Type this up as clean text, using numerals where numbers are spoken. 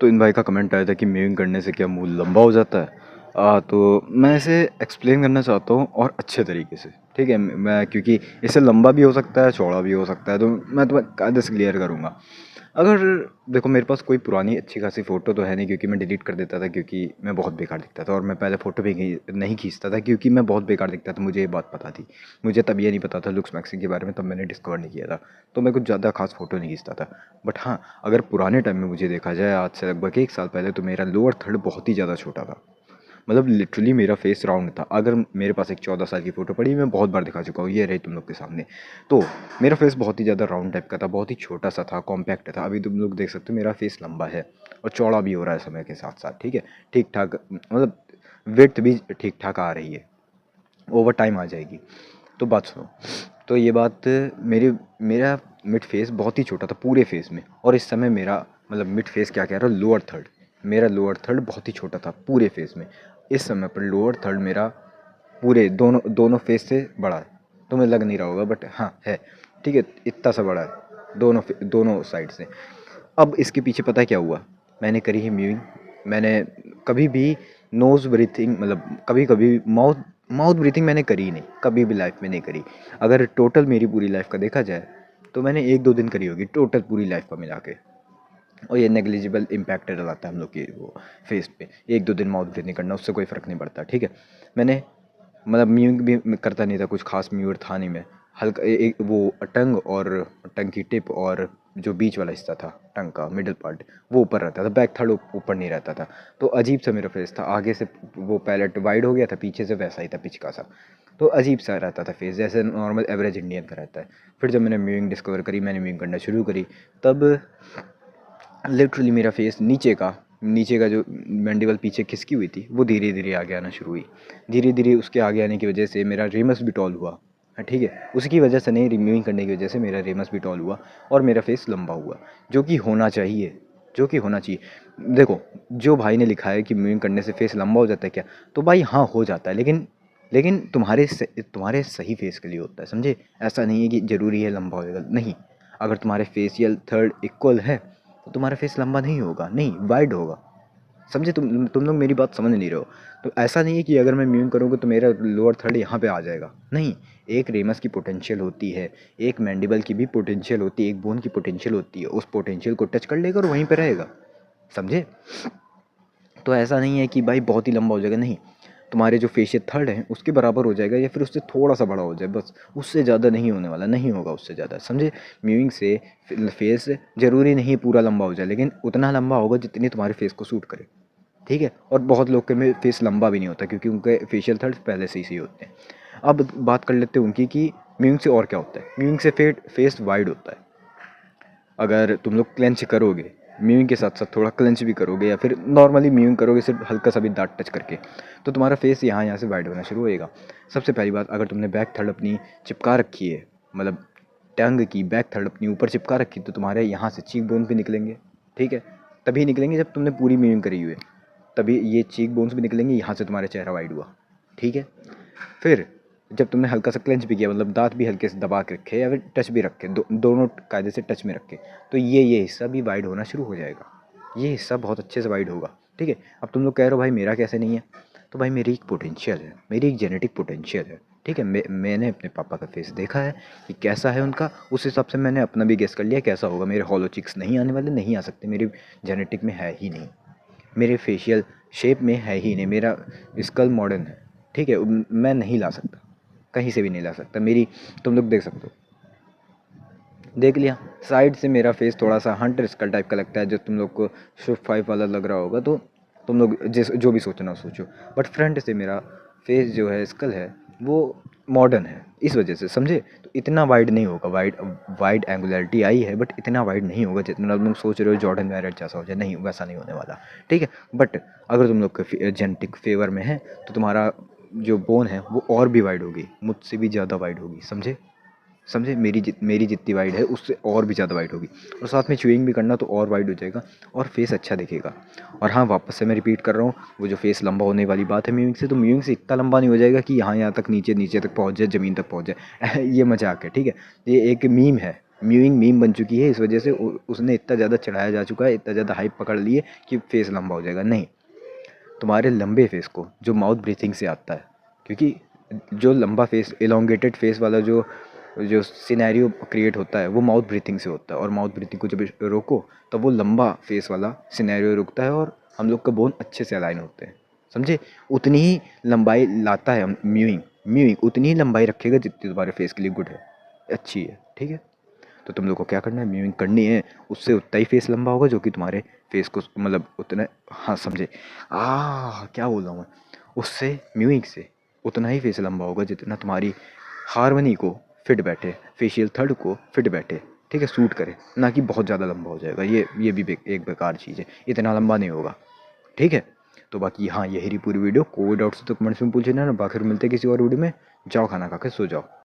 तो इन भाई का कमेंट आया था कि मीमिंग करने से क्या मुंह लंबा हो जाता है। तो मैं इसे एक्सप्लेन करना चाहता हूँ और अच्छे तरीके से, ठीक है। मैं क्योंकि इससे लंबा भी हो सकता है, चौड़ा भी हो सकता है, तो मैं तुम्हें कायदे से क्लियर करूँगा। अगर देखो, मेरे पास कोई पुरानी अच्छी खासी फ़ोटो तो है नहीं, क्योंकि मैं डिलीट कर देता था, क्योंकि मैं बहुत बेकार दिखता था। और मैं पहले फ़ोटो भी नहीं खींचता था, क्योंकि मैं बहुत बेकार दिखता था। मुझे ये बात पता थी। मुझे तब ये नहीं पता था लुक्स मैक्सिंग के बारे में, तब मैंने डिस्कवर नहीं किया था। तो मैं कुछ ज़्यादा खास फ़ोटो नहीं खींचता था। बट हाँ, अगर पुराने टाइम में मुझे देखा जाए, आज से लगभग 1 साल पहले, तो मेरा लोअर थर्ड बहुत ही ज़्यादा छोटा था। मतलब लिटरली मेरा फेस राउंड था। अगर मेरे पास एक 14 साल की फ़ोटो पड़ी, मैं बहुत बार दिखा चुका हूँ, ये रही तुम लोग के सामने। तो मेरा फेस बहुत ही ज़्यादा राउंड टाइप का था, बहुत ही छोटा सा था, कॉम्पैक्ट था। अभी तुम लोग देख सकते हो मेरा फेस लंबा है और चौड़ा भी हो रहा है समय के साथ साथ, ठीक है। ठीक ठाक, मतलब विड्थ भी ठीक ठाक आ रही है, ओवर टाइम आ जाएगी। तो बात सुनो। तो ये बात, मेरा मिड फेस बहुत ही छोटा था पूरे फेस में, और इस समय मेरा, मतलब मिड फेस क्या कह रहा हूँ, लोअर थर्ड, मेरा लोअर थर्ड बहुत ही छोटा था पूरे फेस में। इस समय पर लोअर थर्ड मेरा पूरे दोनों दोनों फेस से बड़ा है। तुम्हें लग नहीं रहा होगा, बट हाँ है, ठीक है, इतना सा बड़ा है दोनों साइड से। अब इसके पीछे पता है क्या हुआ? मैंने करी है म्यूइंग। मैंने कभी भी नोज़ ब्रीथिंग, मतलब कभी कभी माउथ माउथ ब्रीथिंग मैंने करी ही नहीं, कभी भी लाइफ में नहीं करी। अगर टोटल मेरी पूरी लाइफ का देखा जाए, तो मैंने 1-2 दिन करी होगी टोटल पूरी लाइफ का मिला के। और ये नेग्लिजिबल इम्पैक्ट डलाता है हम लोग की वो फेस पे। 1-2 दिन माउथ ब्रीथिंग करना, उससे कोई फ़र्क नहीं पड़ता, ठीक है। मैंने, मतलब म्यूइंग भी मैं करता नहीं था, कुछ खास म्यूअर था नहीं मैं। हल्का एक वो टंग, और टंग की टिप, और जो बीच वाला हिस्सा था टंग का मिडिल पार्ट, वो ऊपर रहता था, बैक थर्ड ऊपर नहीं रहता था। तो अजीब सा मेरा फेस था। आगे से वो पैलेट वाइड हो गया था, पीछे से वैसा ही था, पिचका सा। तो अजीब सा रहता था फेस, जैसे नॉर्मल एवरेज इंडियन का रहता है। फिर जब मैंने म्यूइंग डिस्कवर करी, मैंने म्यूइंग करना शुरू करी, तब लिटरली मेरा फेस नीचे का जो मैंडिबल पीछे खिसकी हुई थी, वो धीरे धीरे आगे आना शुरू हुई। धीरे धीरे उसके आगे आने की वजह से मेरा रेमस भी टॉल हुआ। हाँ, ठीक है, उसकी वजह से नहीं, रिम्यूइंग करने की वजह से मेरा रेमस भी टॉल हुआ, और मेरा फेस लंबा हुआ, जो कि होना चाहिए, जो कि होना चाहिए। देखो, जो भाई ने लिखा है कि म्यूइंग करने से फेस लंबा हो जाता है क्या, तो भाई हाँ, हो जाता है, लेकिन तुम्हारे सही फेस के लिए होता है, समझे। ऐसा नहीं है कि ज़रूरी है लंबा होएगा, नहीं। अगर तुम्हारे फेशियल थर्ड इक्वल है, तो तुम्हारा फेस लंबा नहीं होगा, नहीं, वाइड होगा, समझे। तुम लोग मेरी बात समझ नहीं रहे हो। तो ऐसा नहीं है कि अगर मैं म्यून करूँगा तो मेरा लोअर थर्ड यहाँ पे आ जाएगा, नहीं। एक रेमस की पोटेंशियल होती है, एक मैंडिबल की भी पोटेंशियल होती है, एक बोन की पोटेंशियल होती है, उस पोटेंशियल को टच कर लेगा और वहीं पे रहेगा, समझे। तो ऐसा नहीं है कि भाई बहुत ही लंबा हो जाएगा, नहीं। तुम्हारे जो फेशियल थर्ड है उसके बराबर हो जाएगा, या फिर उससे थोड़ा सा बड़ा हो जाए, बस। उससे ज़्यादा नहीं होने वाला, नहीं होगा उससे ज़्यादा, समझे। म्यूइंग से फेस ज़रूरी नहीं पूरा लंबा हो जाए, लेकिन उतना लंबा होगा जितनी तुम्हारे फेस को सूट करे, ठीक है। और बहुत लोग के में फेस लंबा भी नहीं होता, क्योंकि उनके फेशियल थर्ड पहले से ही सही होते हैं। अब बात कर लेते हैं उनकी कि म्यूइंग से और क्या होता है। म्यूइंग से फेस वाइड होता है। अगर तुम लोग क्लेंच करोगे, म्यूइंग के साथ साथ थोड़ा क्लेंच भी करोगे, या फिर नॉर्मली म्यूइंग करोगे सिर्फ हल्का सा भी दांत टच करके, तो तुम्हारा फेस यहाँ से वाइड होना शुरू होएगा। सबसे पहली बात, अगर तुमने बैक थर्ड अपनी चिपका रखी है, मतलब टंग की बैक थर्ड अपनी ऊपर चिपका रखी, तो तुम्हारे यहाँ से चीक बोन भी निकलेंगे, ठीक है। तभी निकलेंगे जब तुमने पूरी म्यूइंग करी हुई है, तभी ये चीक बोन्स भी निकलेंगे, यहाँ से तुम्हारा चेहरा वाइड हुआ, ठीक है। फिर जब तुमने हल्का सा क्लेंच भी किया, मतलब दांत भी हल्के से दबा के रखे, या फिर टच भी रखे, दोनों कायदे से टच में रखे, तो ये हिस्सा भी वाइड होना शुरू हो जाएगा। ये हिस्सा बहुत अच्छे से वाइड होगा, ठीक है। अब तुम लोग कह रहे हो भाई मेरा कैसे नहीं है, तो भाई मेरी एक पोटेंशियल है, मेरी एक जेनेटिक पोटेंशियल है, ठीक है। मैंने अपने पापा का फेस देखा है कि कैसा है उनका, उस हिसाब से मैंने अपना भी गेस कर लिया कैसा होगा। मेरे हॉलो चिक्स नहीं आने वाले, नहीं आ सकते, मेरे जेनेटिक में है ही नहीं, मेरे फेशियल शेप में है ही नहीं, मेरा स्कल मॉडर्न है, ठीक है। मैं नहीं ला सकता, कहीं से भी नहीं ला सकता। मेरी, तुम लोग देख सकते हो, देख लिया, साइड से मेरा फेस थोड़ा सा हंटर स्कल टाइप का लगता है, जो तुम लोग को शिफ्ट 5 वाला लग रहा होगा, तो तुम लोग जिस जो भी सोचना सोचो। बट फ्रंट से मेरा फेस जो है, स्कल है, वो मॉडर्न है, इस वजह से, समझे। तो इतना वाइड नहीं होगा, वाइड वाइड एंगुलरिटी आई है, बट इतना वाइड नहीं होगा जितना तुम लोग सोच रहे हो जॉर्डन मैरेट जैसा हो जाए, नहीं, वैसा नहीं होने वाला, ठीक है। बट अगर तुम लोग के जेनेटिक फेवर में है, तो तुम्हारा जो बोन है वो और भी वाइड होगी, मुझसे भी ज़्यादा वाइड होगी, समझे। समझे, मेरी जितनी वाइड है उससे और भी ज़्यादा वाइड होगी, और साथ में च्यूइंग भी करना तो और वाइड हो जाएगा, और फेस अच्छा दिखेगा। और हाँ, वापस से मैं रिपीट कर रहा हूँ, वो जो फेस लंबा होने वाली बात है म्यूइंग से, तो म्यूइंग से इतना लंबा नहीं हो जाएगा कि यहाँ तक नीचे नीचे तक पहुँच जाए, ज़मीन तक पहुँच जाए। ये मजाक है, ठीक है। ये एक मीम है, म्यूइंग मीम बन चुकी है, इस वजह से उसने इतना ज़्यादा चढ़ाया जा चुका है, इतना ज़्यादा हाइप पकड़ ली है कि फेस लंबा हो जाएगा। नहीं, तुम्हारे लंबे फेस को जो माउथ ब्रीथिंग से आता है, क्योंकि जो लंबा फेस, एलोंगेटेड फेस वाला जो जो सिनेरियो क्रिएट होता है वो माउथ ब्रीथिंग से होता है, और माउथ ब्रीथिंग को जब रोको तब वो लंबा फेस वाला सिनेरियो रुकता है और हम लोग का बोन अच्छे से अलाइन होते हैं, समझे। उतनी ही लंबाई लाता है म्यूइंग, म्यूइंग उतनी ही लंबाई रखेगा जितनी तुम्हारे फेस के लिए गुड है, अच्छी है, ठीक है। तो तुम लोग को क्या करना है, म्यूइंग करनी है, उससे उतना ही फेस लंबा होगा जो कि तुम्हारे फेस को मतलब उतना, हाँ समझे, क्या बोल रहा हूँ मैं, उससे म्यूइंग से उतना ही फेस लंबा होगा जितना तुम्हारी हारमनी को फिट बैठे, फेशियल थर्ड को फिट बैठे, ठीक है, सूट करे, ना कि बहुत ज़्यादा लंबा हो जाएगा। ये भी एक बेकार चीज़ है, इतना लंबा नहीं होगा, ठीक है। तो बाकी हाँ, यही रही पूरी वीडियो। कोई डाउट्स तो कमेंट्स में पूछ लेना ना, बाकी मिलते हैं किसी और वीडियो में। जाओ खाना खा के सो जाओ।